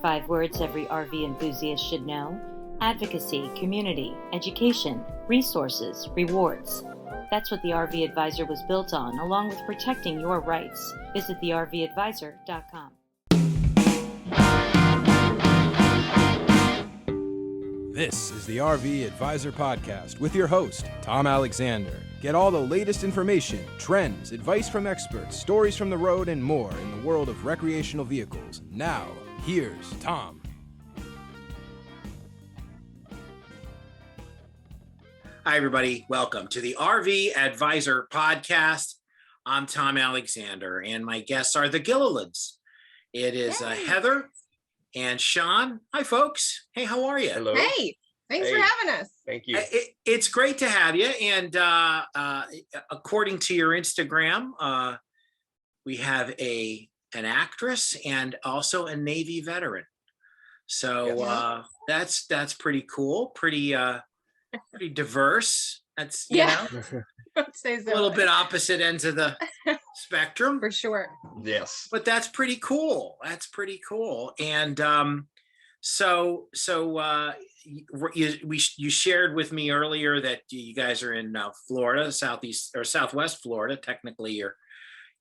5 words every RV enthusiast should know: advocacy, community, education, resources, rewards. That's what the RV Advisor was built on, along with protecting your rights. Visit thervadvisor.com. This is the RV Advisor Podcast with your host, Tom Alexander. Get all the latest information, trends, advice from experts, stories from the road, and more in the world of recreational vehicles. Now, here's Tom. Hi, everybody. Welcome to the RV Advisor Podcast. I'm Tom Alexander, and my guests are the Gillilands. It is Heather and Shawn. Hi, folks. Hey, how are you? Hello. Hey, thanks for having us. Thank you. It's great to have you. And according to your Instagram, we have an actress and also a Navy veteran. So that's pretty cool. Pretty diverse. That's I'd say so. A little bit opposite ends of the spectrum For sure. Yes. but that's pretty cool. And you shared with me earlier that you guys are in Florida, southeast or southwest Florida. Technically you're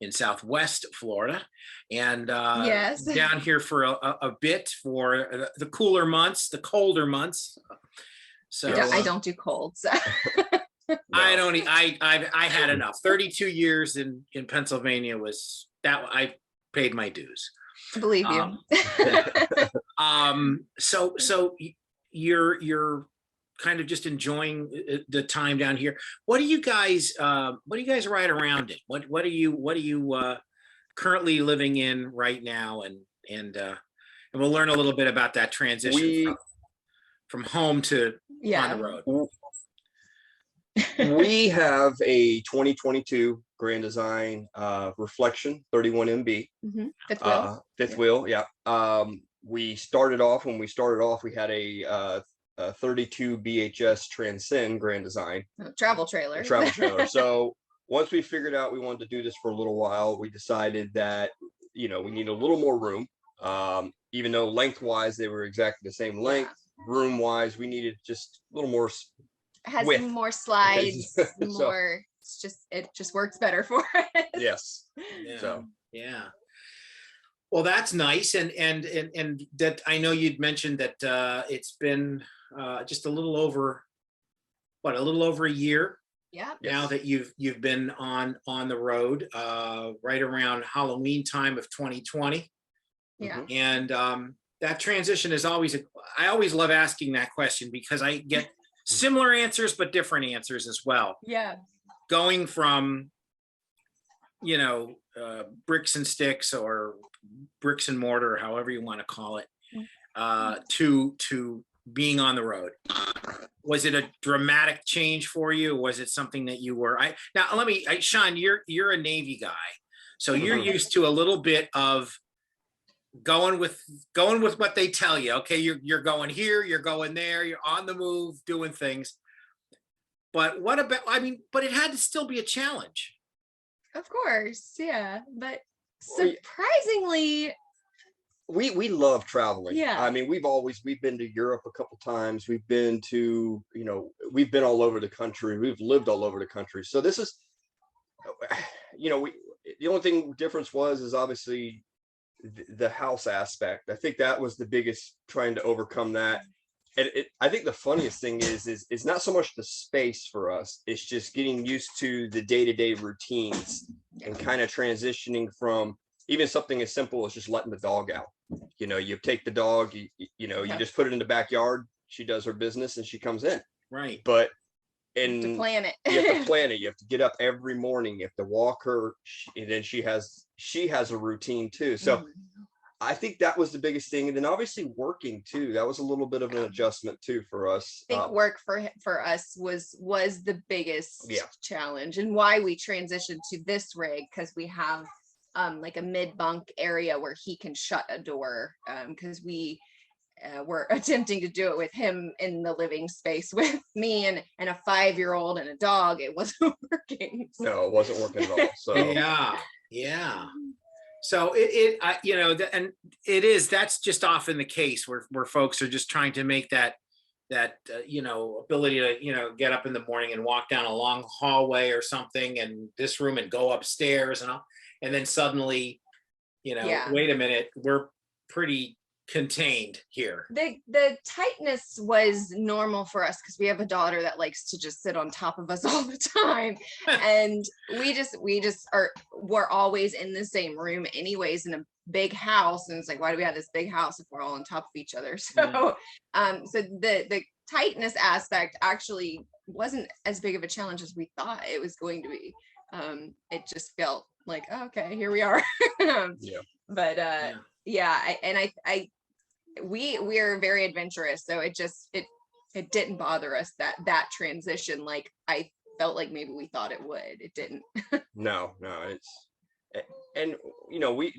in southwest Florida, and Yes. down here for a bit for the cooler months, the colder months. So I don't do cold. So. I had enough. 32 years in Pennsylvania was that I paid my dues. I believe you. So you're kind of just enjoying the time down here. What do you guys ride around in? What are you currently living in right now? And we'll learn a little bit about that transition from home to on the road. We have a 2022 Grand Design Reflection 31 MB. Mm-hmm. Fifth wheel. Yeah. When we started off, we had a 32 BHS Transcend Grand Design. Travel trailer. So once we figured out we wanted to do this for a little while, we decided that, we need a little more room. Even though lengthwise they were exactly the same length, room wise, we needed just a little more Has width. some more slides, more. It just works better for us. Yes. Yeah. Well, that's nice, and that I know you'd mentioned that it's been just a little over a year. Yeah. Now that you've been on the road, right around Halloween time of 2020. Yeah. And that transition is I always love asking that question because I get similar answers but different answers as well. Yeah. Going from bricks and sticks or bricks and mortar, however you want to call it, to being on the road. Was it a dramatic change for you? Was it something that you were Shawn, you're a Navy guy, so you're used to a little bit of going with what they tell you. Okay, you're going here, you're going there, you're on the move doing things. But what about, but it had to still be a challenge. Of course. Yeah. But surprisingly, we love traveling. Yeah. We've been to Europe a couple times. We've been to, we've been all over the country. We've lived all over the country. So this is, the only difference is obviously the house aspect. I think that was the biggest, trying to overcome that. And I think the funniest thing is it's not so much the space for us. It's just getting used to the day-to-day routines and kind of transitioning from even something as simple as just letting the dog out. You take the dog, you just put it in the backyard. She does her business and she comes in. Right. But you have to plan it. You have to plan it. You have to get up every morning. You have to walk her. And then she has a routine too. So I think that was the biggest thing. And then obviously working too. That was a little bit of an adjustment too for us. I think work for us was the biggest challenge, and why we transitioned to this rig, because we have like a mid bunk area where he can shut a door, because we were attempting to do it with him in the living space with me and a 5-year-old and a dog. It wasn't working. No, it wasn't working at all. So yeah. So and that's just often the case where folks are just trying to make that ability to, get up in the morning and walk down a long hallway or something and this room and go upstairs and then suddenly, wait a minute, we're pretty contained here. The tightness was normal for us because we have a daughter that likes to just sit on top of us all the time. And we're always in the same room anyways in a big house. And it's like, why do we have this big house if we're all on top of each other? So so the tightness aspect actually wasn't as big of a challenge as we thought it was going to be. It just felt like, oh, okay, here we are. But we're very adventurous, so it didn't bother us that transition like I felt like maybe we thought it would. It didn't. No,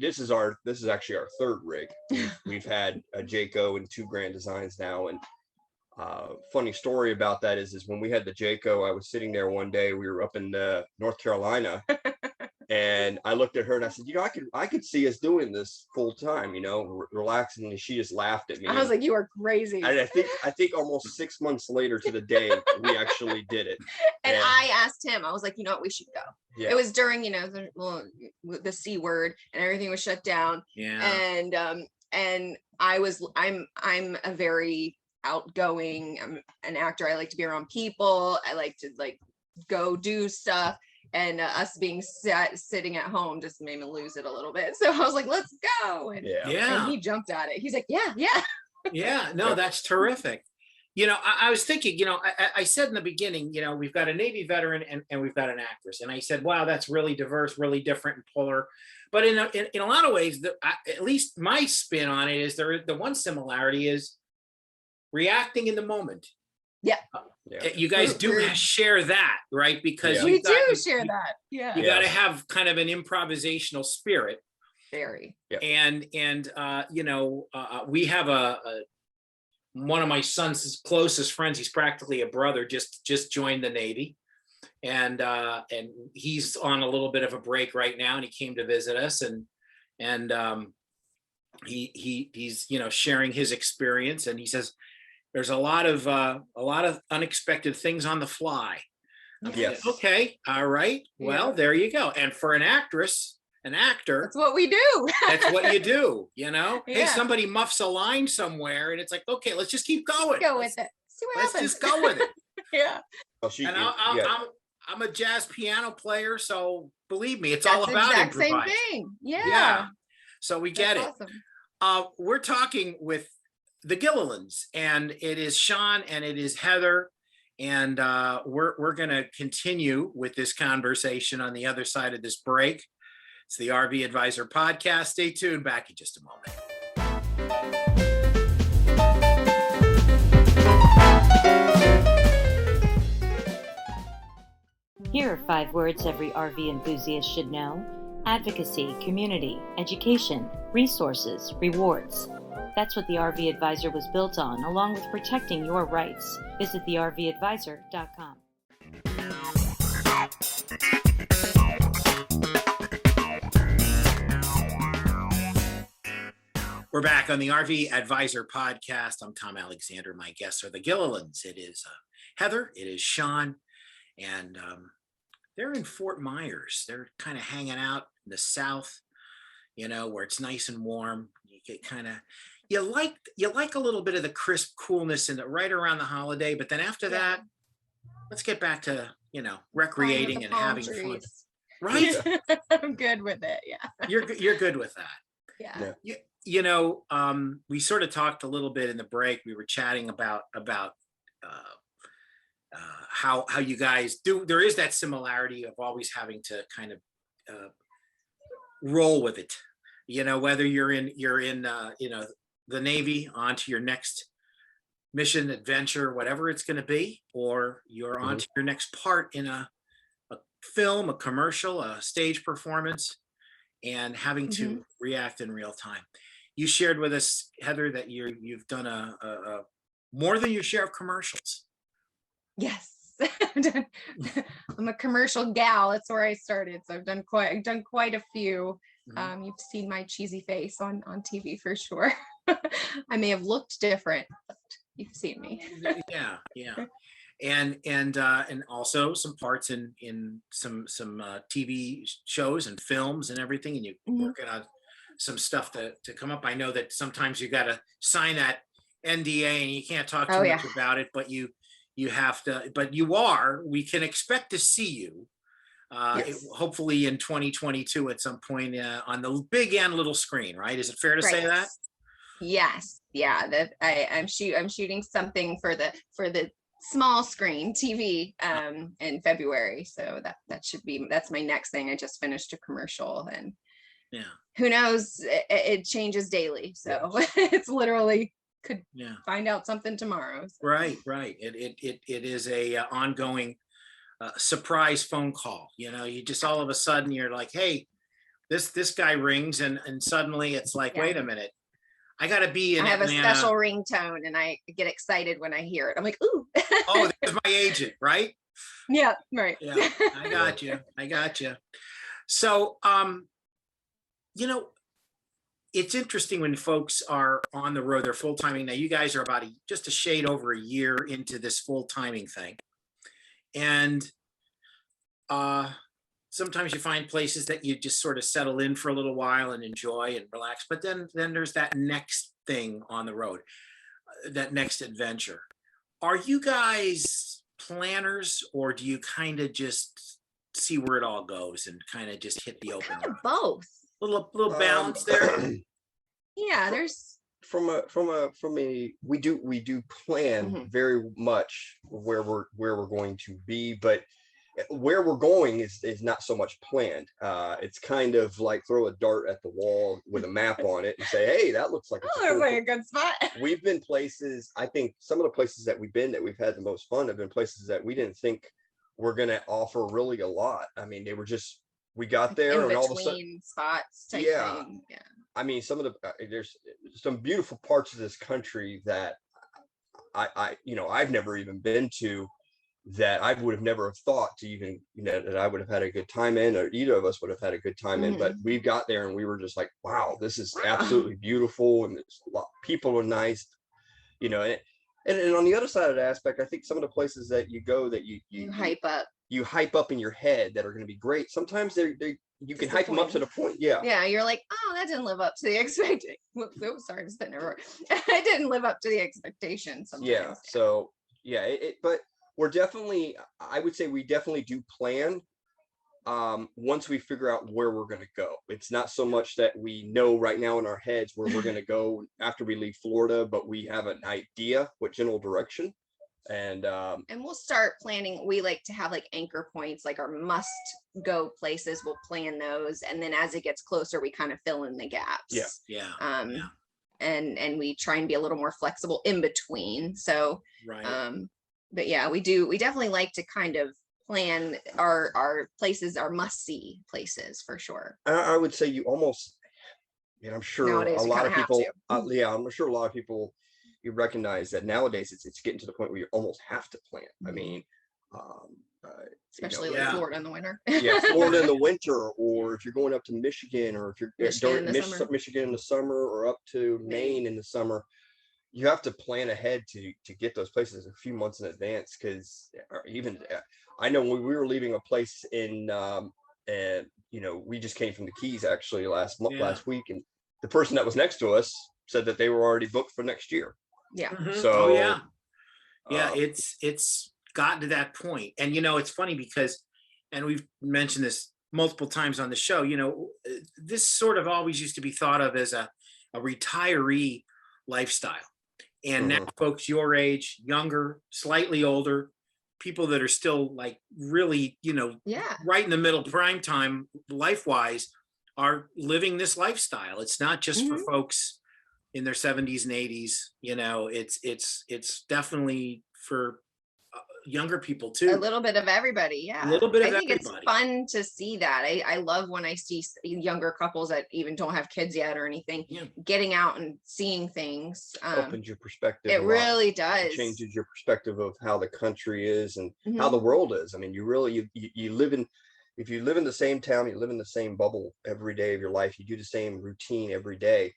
this is actually our third rig. We've had a Jayco and 2 Grand Designs now, and funny story about that is when we had the Jayco, I was sitting there one day, we were up in North Carolina. And I looked at her and I said, I could see us doing this full time, relaxing. And she just laughed at me. I was like, you are crazy. And I think almost 6 months later to the day, we actually did it. And I asked him, I was like, you know what, we should go. Yeah. It was during, the C word and everything was shut down. Yeah. And I'm a very outgoing, I'm an actor. I like to be around people. I like to go do stuff. And us being sitting at home just made me lose it a little bit. So I was like, let's go. And he jumped at it. He's like, yeah. No, that's terrific. I was thinking, I said in the beginning, we've got a Navy veteran and we've got an actress. And I said, wow, that's really diverse, really different and polar. But in a lot of ways, at least my spin on it is the one similarity is reacting in the moment. Yeah. You guys do share that, right? Because we do share that. Yeah. You got to have kind of an improvisational spirit. Very. And we have one of my son's closest friends. He's practically a brother. Just joined the Navy, and he's on a little bit of a break right now. And he came to visit us, and he's sharing his experience, and he says, there's a lot of unexpected things on the fly. Yes. Okay. All right. Well, there you go. And for an actor, that's what we do. That's what you do. Hey, somebody muffs a line somewhere, and it's like, okay, let's just keep going. Go with it. See what happens. Let's just go with it. Yeah. I'm a jazz piano player, so believe me, it's all about exact improvising. Same thing. Yeah. So we get it. Awesome. We're talking with the Gillilands, and it is Shawn and it is Heather, and we're going to continue with this conversation on the other side of this break. It's the RV Advisor podcast. Stay tuned. Back in just a moment. Here are 5 words every RV enthusiast should know: advocacy, community, education, resources, rewards. That's what the RV Advisor was built on, along with protecting your rights. Visit thervadvisor.com. We're back on the RV Advisor podcast. I'm Tom Alexander. My guests are the Gillilands. It is Heather. It is Shawn. And they're in Fort Myers. They're kind of hanging out in the South, where it's nice and warm. You get you like a little bit of the crisp coolness right around the holiday, but then after that, let's get back to recreating and having fun. Right? I'm good with it. Yeah. You're good with that. Yeah. We sort of talked a little bit in the break. We were chatting about how you guys do. There is that similarity of always having to kind of roll with it. Whether you're in the Navy onto your next mission, adventure, whatever it's going to be, or you're onto your next part in a film, a commercial, a stage performance, and having to react in real time. You shared with us, Heather, that you've done a more than your share of commercials. Yes. I'm a commercial gal. That's where I started. So I've done quite a few. You've seen my cheesy face on TV for sure. I may have looked different, but you've seen me. Yeah. And also some parts in some TV shows and films and everything, and you're working on some stuff to come up. I know that sometimes you got to sign that NDA and you can't talk too much about it, but you have to. But we can expect to see you. Hopefully in 2022 at some point on the big and little screen, right? Is it fair to say that? Yes, yeah. That I'm shooting something for the small screen TV in February, so that's my next thing. I just finished a commercial, and who knows? It changes daily, so it's literally could find out something tomorrow. So. Right. It is a ongoing. Surprise phone call, you just all of a sudden you're like, hey, this guy rings, and suddenly it's like, wait a minute, I gotta be in Atlanta. I have a special ringtone and I get excited when I hear it. I'm like, ooh. Oh, there's my agent, right? Yeah, right. Yeah, I got you. So it's interesting when folks are on the road, they're full timing. Now you guys are about just a shade over a year into this full timing thing. And sometimes you find places that you just sort of settle in for a little while and enjoy and relax. But then there's that next thing on the road, that next adventure. Are you guys planners, or do you kind of just see where it all goes and kind of just hit the open? Kind of both. Little balance there. Yeah, there's. We do plan very much where we're going to be, but where we're going is not so much planned. It's kind of like throw a dart at the wall with a map on it and say, hey, that looks like a good spot. We've been places, I think some of the places that we've been that we've had the most fun have been places that we didn't think were going to offer really a lot. I mean, they were just, we got there and all of a sudden spots type thing. Yeah. I mean, there's some beautiful parts of this country that I've never even been to, that I would have never thought to even, that I would have had a good time in, or either of us would have had a good time in. But we got there and we were just like, wow, this is absolutely beautiful. And people are nice, and on the other side of the aspect, I think some of the places that you go that you hype up in your head that are going to be great. Sometimes you can hype them up to the point. Yeah, you're like, oh, that didn't live up to the expectation. Whoops, sorry, I'm spitting everywhere. I didn't live up to the expectations sometimes. Yeah, so but I would say we definitely do plan once we figure out where we're going to go. It's not so much that we know right now in our heads where we're going to go after we leave Florida, but we have an idea what general direction. And we'll start planning. We like to have like anchor points, like our must go places. We'll plan those, and then as it gets closer, we kind of fill in the gaps. And we try and be a little more flexible in between. So but yeah, we definitely like to kind of plan our places, our must see places for sure. I would say you almost, and I'm sure nowadays, a lot of people I'm sure a lot of people, you recognize that nowadays it's getting to the point where you almost have to plan. I mean, especially like Florida in the winter. Florida in the winter, or if you're going up to Michigan, or if you're Michigan in the summer, or up to Maine in the summer, you have to plan ahead to get those places a few months in advance. Because even I know when we were leaving a place in, we just came from the Keys actually last week, and the person that was next to us said that they were already booked for next year. Yeah. So it's gotten to that point. And it's funny because, and we've mentioned this multiple times on the show, this sort of always used to be thought of as a retiree lifestyle. And now folks your age, younger, slightly older, people that are still like really, right in the middle prime time life-wise, are living this lifestyle. It's not just for folks in their 70s and 80s. It's definitely for younger people too. A little bit of everybody. Yeah. A little bit of everybody. It's fun to see that. I love when I see younger couples that even don't have kids yet or anything, getting out and seeing things. Opens your perspective. It really does. It changes your perspective of how the country is and how the world is. I mean, you really, you live in, if you live in the same town, you live in the same bubble every day of your life, you do the same routine every day,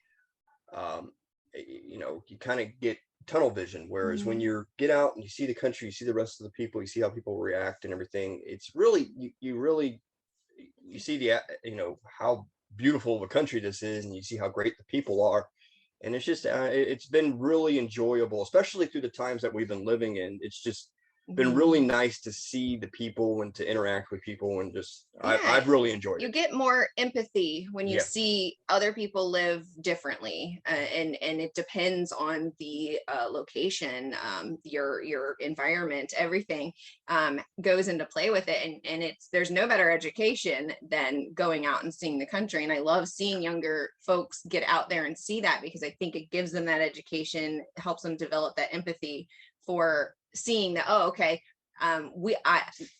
you know, you kind of get tunnel vision. Whereas when you get out and you see the country, you see the rest of the people, you see how people react and everything, it's really, you see the, you know, how beautiful of a country this is, and you see how great the people are. And it's just, it's been really enjoyable, especially through the times that we've been living in. It's just been really nice to see the people and to interact with people, and just I've really enjoyed it. You get more empathy when you see other people live differently, and it depends on the location, your environment, everything goes into play with it, and there's no better education than going out and seeing the country. And I love seeing younger folks get out there and see that, because I think it gives them that education, helps them develop that empathy for seeing that, oh, okay,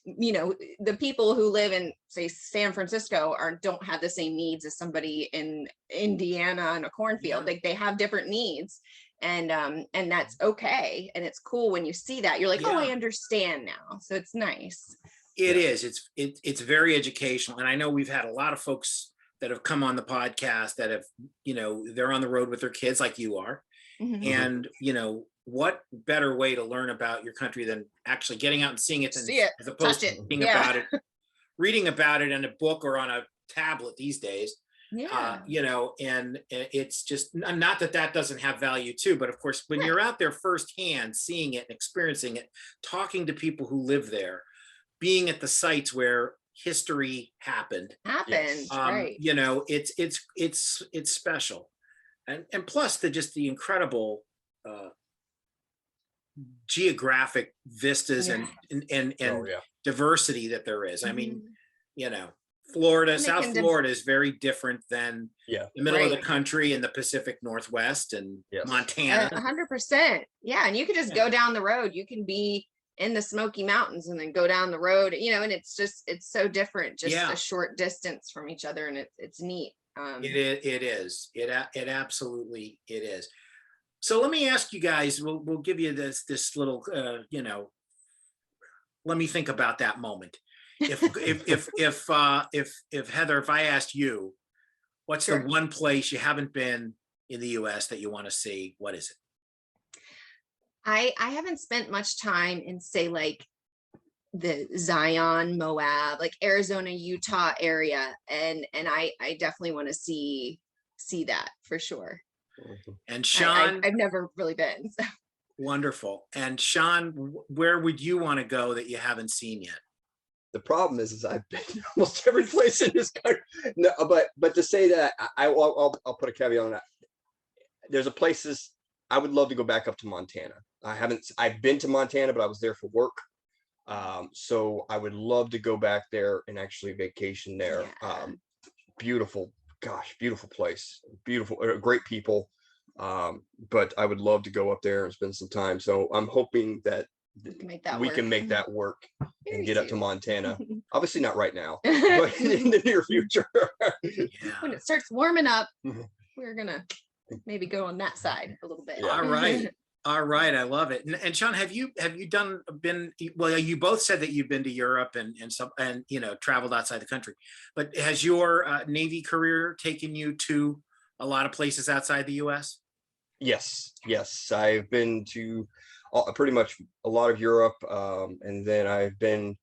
you know, the people who live in, say, San Francisco don't have the same needs as somebody in Indiana in a cornfield. Like, they have different needs, and that's okay. And it's cool when you see that, you're like, oh, I understand now. So it's nice. It is. It's very educational. And I know we've had a lot of folks that have come on the podcast that have, you know, they're on the road with their kids like you are. And, you know, what better way to learn about your country than actually getting out and seeing it, as opposed to reading about it in a book or on a tablet these days. You know, and it's just, not that doesn't have value too, but of course, when you're out there firsthand, seeing it and experiencing it, talking to people who live there, being at the sites where history happened, right? You know, it's special. And plus the incredible geographic vistas and diversity that there is. I mean, you know, South Florida is very different than the middle of the country and the Pacific Northwest and Montana. 100%. Yeah. And you can just go down the road. You can be in the Smoky Mountains and then go down the road, you know, and it's so different, just a short distance from each other. And it's neat. It absolutely is. So let me ask you guys, we'll give you this little, you know, let me think about that moment. If Heather, if I asked you, what's the one place you haven't been in the US that you want to see, what is it? I haven't spent much time in, say, like the Zion, Moab, like Arizona, Utah area. And I definitely want to see that for sure. And Shawn, I've never really been. So. Wonderful. And Shawn, where would you want to go that you haven't seen yet? The problem is I've been to almost every place in this country. No, but to say that, I'll put a caveat on that. There's places I would love to go back up to Montana. I've been to Montana, but I was there for work. So I would love to go back there and actually vacation there. Beautiful place, great people. But I would love to go up there and spend some time. So I'm hoping that we can make that work and get up to Montana. Obviously not right now, but in the near future. When it starts warming up, we're gonna maybe go on that side a little bit. All right, I love it. And Shawn, have you well, you both said that you've been to Europe and you know, traveled outside the country, but has your Navy career taken you to a lot of places outside the US? Yes, I've been to pretty much a lot of Europe, and then I've been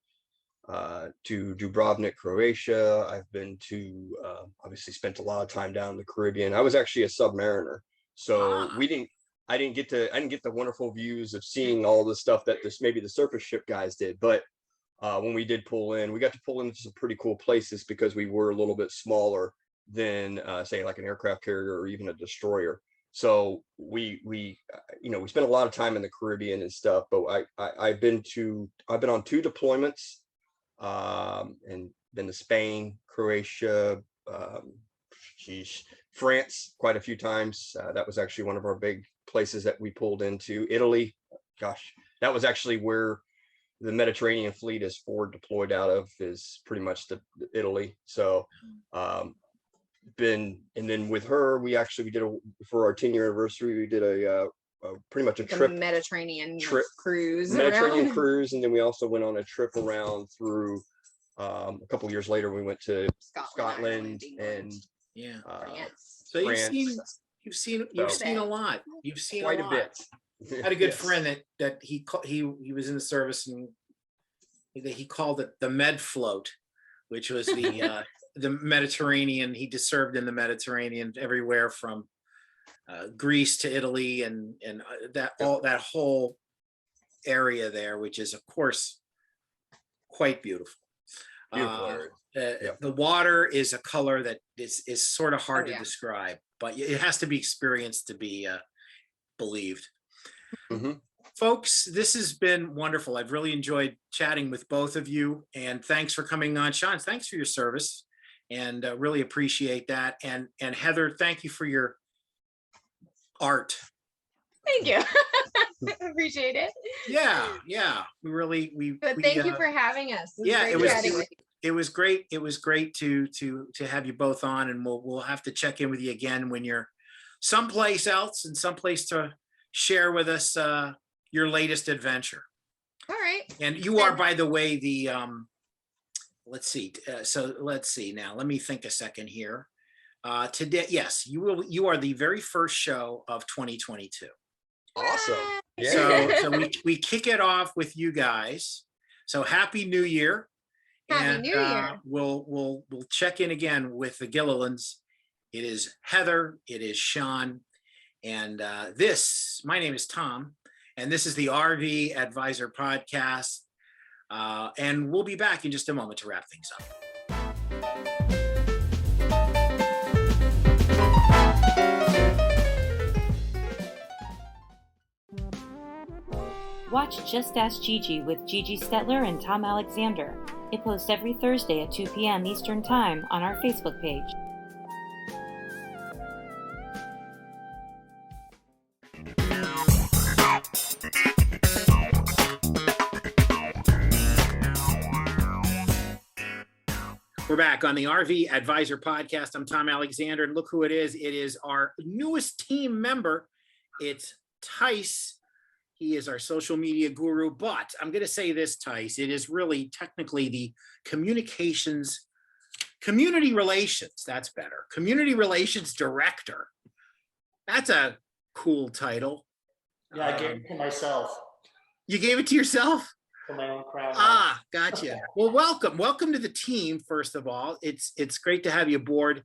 to Dubrovnik, Croatia. I've been to obviously spent a lot of time down in the Caribbean. I was actually a submariner, so I didn't get the wonderful views of seeing all the stuff that maybe the surface ship guys did. But when we did pull in, we got to pull into some pretty cool places because we were a little bit smaller than say like an aircraft carrier or even a destroyer. So we you know, we spent a lot of time in the Caribbean and stuff. But I've been on 2 deployments, and been to Spain, Croatia, France quite a few times. That was actually one of our big places that we pulled into. Italy, gosh, that was actually where the Mediterranean fleet is forward deployed out of, is pretty much the Italy. So and then with her, we did for our 10-year anniversary, we did a pretty much a trip, Mediterranean cruise, cruise, and then we also went on a trip around through A couple years later, we went to Scotland and Yeah. France. So France. you've seen a lot. You've seen Quite a a lot. bit. I had a good Yes. friend that he was in the service, and he called it the Med Float, which was the Mediterranean. He served in the Mediterranean everywhere from Greece to Italy, and that whole area there, which is of course quite beautiful. Beautiful area. The water is a color that is sort of hard to yeah. describe, but it has to be experienced to be believed. Mm-hmm. Folks, this has been wonderful. I've really enjoyed chatting with both of you, and thanks for coming on. Shawn, thanks for your service, and really appreciate that. And Heather, thank you for your art. Thank you. Appreciate it. Yeah, But thank you for having us. It was great. It was great to have you both on, and we'll have to check in with you again when you're someplace else and someplace to share with us your latest adventure. All right. And you are, by the way, the let's see. So let's see now. Let me think a second here. Today, yes, you are the very first show of 2022. Awesome. Yeah. So we kick it off with you guys. So happy New Year. Happy New Year. We'll check in again with the Gillilands. It is Heather, it is Shawn, and my name is Tom, and this is the RV Advisor Podcast. And we'll be back in just a moment to wrap things up. Watch Just Ask Gigi with Gigi Stetler and Tom Alexander. It posts every Thursday at 2 p.m. Eastern Time on our Facebook page. We're back on the RV Advisor Podcast. I'm Tom Alexander, and look who it is. It is our newest team member. It's Tice. He is our social media guru, but I'm going to say this, Tice, it is really technically the community relations, that's better. Community relations director. That's a cool title. Yeah, I gave it to myself. You gave it to yourself? For my own crown. Gotcha. Well, welcome to the team. First of all, it's great to have you aboard,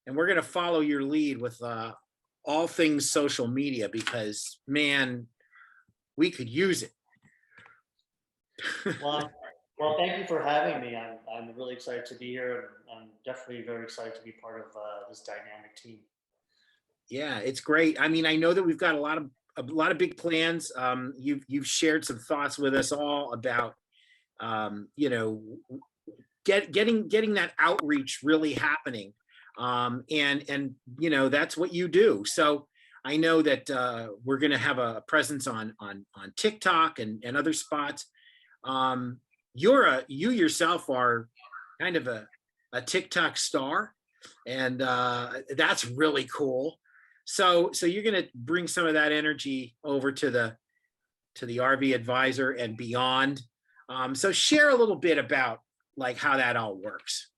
and we're going to follow your lead with all things social media because, man, we could use it. Well, thank you for having me. I'm really excited to be here. I'm definitely very excited to be part of this dynamic team. Yeah, it's great. I mean, I know that we've got a lot of big plans. You've shared some thoughts with us all about, getting that outreach really happening, and that's what you do. So I know that we're going to have a presence on TikTok and other spots. You yourself are kind of a TikTok star, and that's really cool. So you're going to bring some of that energy over to the RV Advisor and beyond. So share a little bit about like how that all works.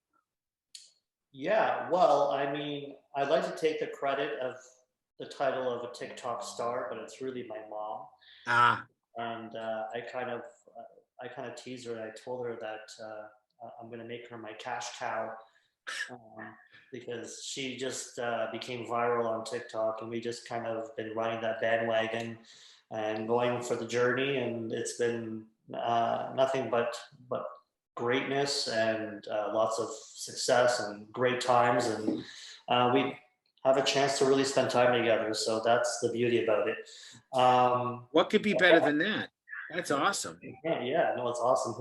Yeah, well, I mean, I'd like to take the credit of the title of a TikTok star, but it's really my mom. And I kind of teased her. And I told her that I'm going to make her my cash cow because she just became viral on TikTok, and we just kind of been riding that bandwagon and going for the journey. And it's been nothing but greatness and lots of success and great times. And we have a chance to really spend time together. So that's the beauty about it. What could be better than that? That's awesome. Yeah, no, it's awesome.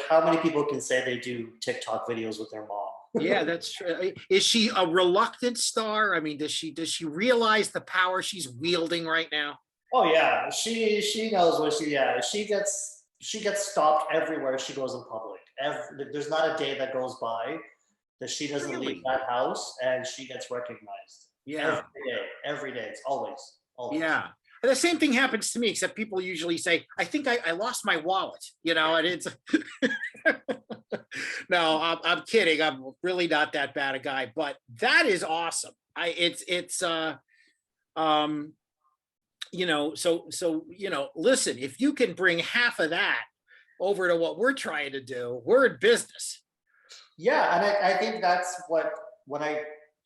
How many people can say they do TikTok videos with their mom? Yeah, that's true. Is she a reluctant star? I mean, does she realize the power she's wielding right now? Oh yeah, she knows what she gets stopped everywhere she goes in public. There's not a day that goes by that she doesn't leave that house and she gets recognized. Yeah. Every day. It's always. Yeah. And the same thing happens to me, except people usually say, I think I lost my wallet, and it's. No, I'm kidding. I'm really not that bad a guy, but that is awesome. Um, listen, if you can bring half of that over to what we're trying to do, we're in business. Yeah, and I think that's what when I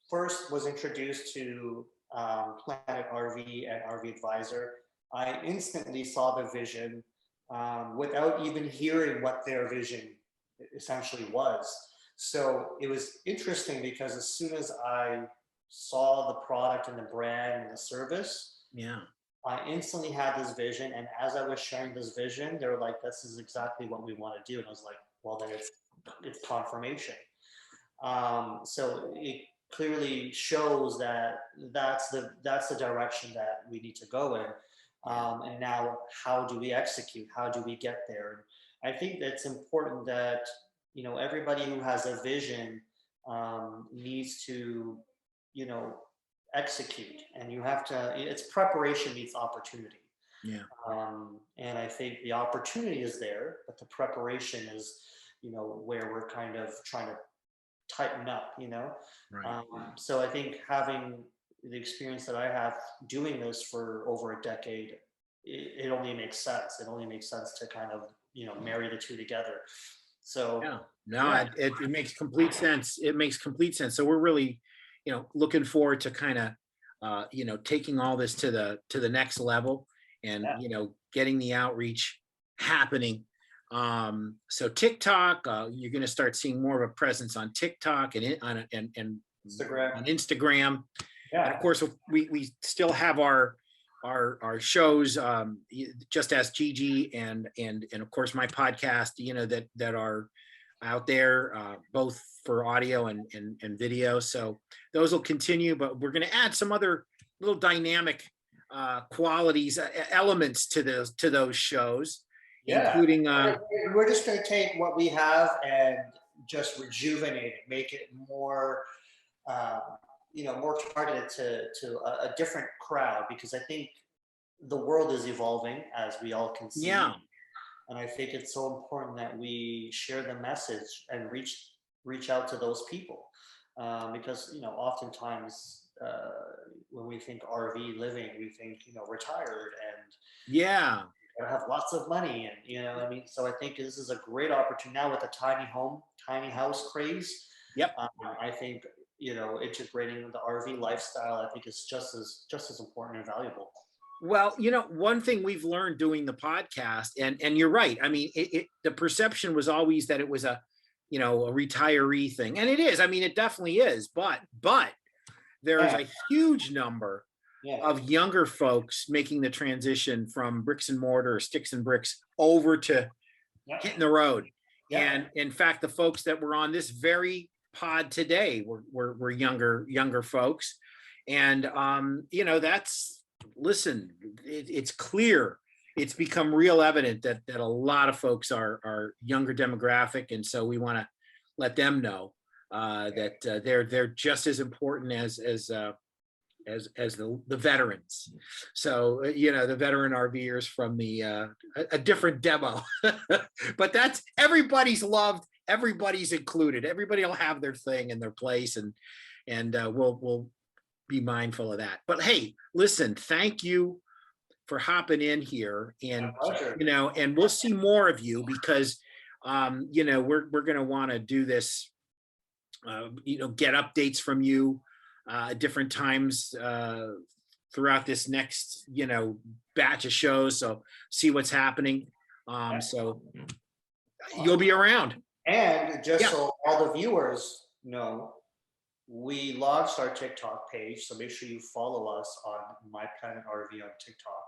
first was introduced to Planet RV and RV Advisor, I instantly saw the vision without even hearing what their vision essentially was. So it was interesting because as soon as I saw the product and the brand and the service, Yeah. I instantly had this vision. And as I was sharing this vision, they were like, this is exactly what we want to do. And I was like, well, then it's confirmation. So it clearly shows that that's the direction that we need to go in. And now how do we execute? How do we get there? I think that's important that, everybody who has a vision needs to, execute, and you have to, it's preparation meets opportunity. Yeah. And I think the opportunity is there, but the preparation is, where we're kind of trying to tighten up, Right. So I think having the experience that I have doing this for over a decade, it only makes sense. It only makes sense to kind of, marry the two together. So yeah, no, it makes complete sense. It makes complete sense. So we're really, looking forward to kind of, taking all this to the next level and, getting the outreach happening. So TikTok, you're going to start seeing more of a presence on TikTok and Instagram. On Instagram. Yeah. And of course, we still have our shows, Just Ask Gigi and of course my podcast, that are out there, both for audio and video. So those will continue, but we're going to add some other little dynamic qualities, elements to those shows. Yeah. Including we're just going to take what we have and just rejuvenate it, make it more more targeted to a different crowd, because I think the world is evolving, as we all can see. Yeah. And I think it's so important that we share the message and reach out to those people, because oftentimes when we think RV living, we think retired and yeah, have lots of money, and so I think this is a great opportunity now with the tiny house craze. Yep. I think integrating the RV lifestyle, I think, is just as important and valuable. Well, one thing we've learned doing the podcast, and you're right. I mean, the perception was always that it was a retiree thing, and it is. I mean, it definitely is. But there's a huge number of younger folks making the transition from bricks and mortar, or sticks and bricks, over to hitting the road. Yeah. And in fact, the folks that were on this very pod today were younger folks, and listen, it's clear, it's become real evident that a lot of folks are younger demographic, and so we want to let them know that they're just as important as the veterans. So the veteran RVers from a different demo, but that's everybody's loved, everybody's included, everybody will have their thing and their place, and we'll be mindful of that. But hey, listen, thank you for hopping in here, and and we'll see more of you, because we're going to want to do this, get updates from you different times throughout this next batch of shows, so see what's happening. So you'll be around. And just so all the viewers know, we launched our TikTok page, so make sure you follow us on My Planet RV on TikTok,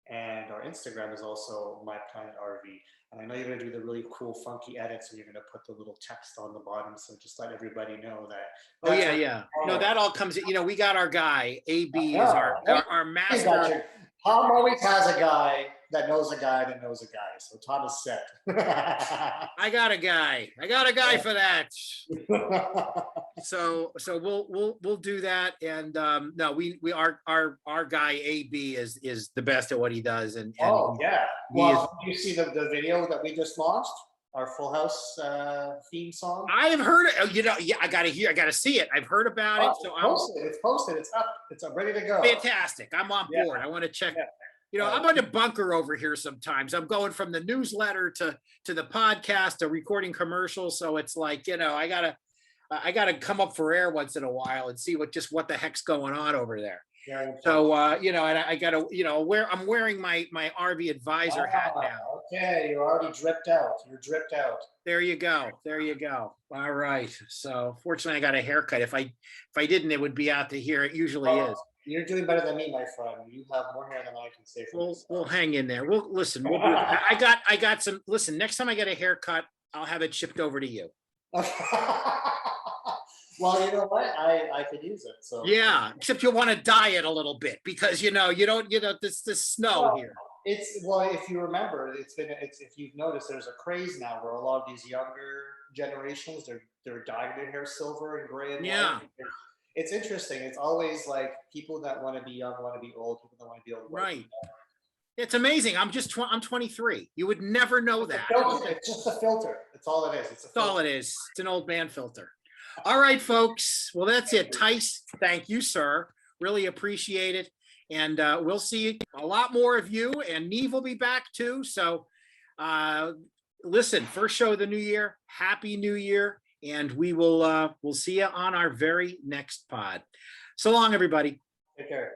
and our Instagram is also My Planet RV. And I know you're going to do the really cool, funky edits, and you're going to put the little text on the bottom. So just let everybody know that. Oh yeah. No, that all comes. We got our guy. AB is our master. Tom always has a guy that knows a guy that knows a guy. So Tom is set. I got a guy for that. So we'll do that. And no, we our guy AB is the best at what he does. And well, did you see the video that we just launched? our Full House theme song. I have heard it. Yeah, I gotta see it. I've heard about it. So it's posted. It's up. It's ready to go. Fantastic. I'm on board. I want to check. Yeah. I'm on the bunker over here sometimes. I'm going from the newsletter to the podcast to recording commercials. So it's like, I gotta come up for air once in a while and see what the heck's going on over there. Yeah. So and I gotta, I'm wearing my RV advisor hat now. Okay, you're already dripped out. You're dripped out. There you go. All right. So fortunately I got a haircut. If I didn't, it would be out to here. It usually is. You're doing better than me, my friend. You have more hair than I can say. We'll hang in there. We'll listen. I got some. Listen, next time I get a haircut, I'll have it shipped over to you. Well, you know what? I could use it. So yeah, except you'll want to dye it a little bit because you don't this snow here. If you remember, if you've noticed, there's a craze now where a lot of these younger generations they're dyeing their hair silver and gray and white. It's interesting. It's always like people that want to be young want to be old, people that want to be old. Right. It's amazing. I'm 23. You would never know that. It's just a filter. That's all it is. That's all it is. It's an old man filter. All right, folks. Well, that's it. Tice, thank you, sir. Really appreciate it. And we'll see a lot more of you. And Neve will be back too. So listen, first show of the new year. Happy New Year. And we'll see you on our very next pod. So long, everybody. Take care.